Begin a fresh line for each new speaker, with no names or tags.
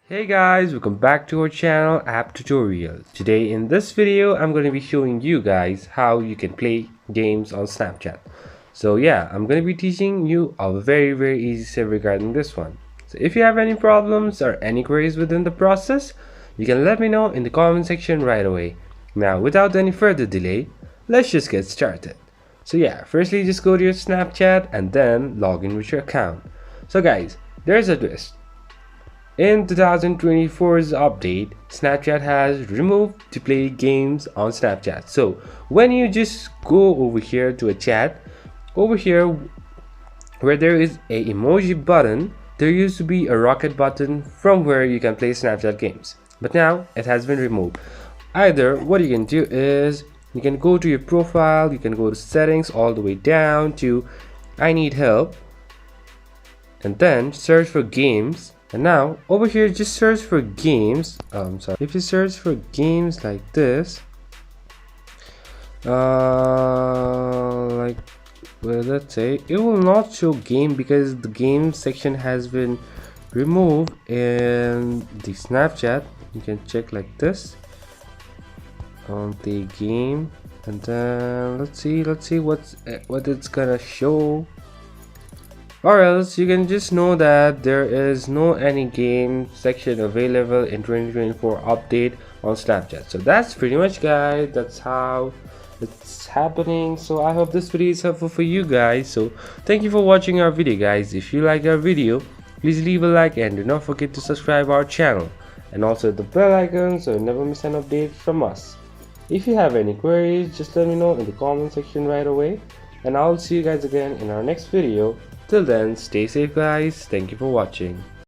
Hey guys, welcome back to our channel App Tutorials. Today in this video I'm going to be showing you guys how you can play games on Snapchat. So yeah, I'm going to be teaching you a very easy step regarding this one. So if you have any problems or any queries within the process, you can let me know in the comment section right away. Now without any further delay, let's just get started. So yeah, firstly just go to your Snapchat and then log in with your account. So guys, there's a twist. In 2024's update, Snapchat has removed to play games on Snapchat. So when you just go over here to a chat, over here where there is a emoji button, there used to be a rocket button from where you can play Snapchat games. But now it has been removed. Either what you can do is you can go to your profile, you can go to settings all the way down to I need help, and then search for games. And now over here just search for games. If you search for games like this, let's say it will not show game because the game section has been removed in the Snapchat. You can check like this on the game, and then let's see what it's gonna show. Or else you can just know that there is no any game section available in 2024 update on Snapchat. So that's pretty much, guys, that's how it's happening. So I hope this video is helpful for you guys. So thank you for watching our video, guys. If you liked our video, please leave a like and do not forget to subscribe our channel and also hit the bell icon so you never miss an update from us. If you have any queries, just let me know in the comment section right away, and I'll see you guys again in our next video. Till then, stay safe guys. Thank you for watching.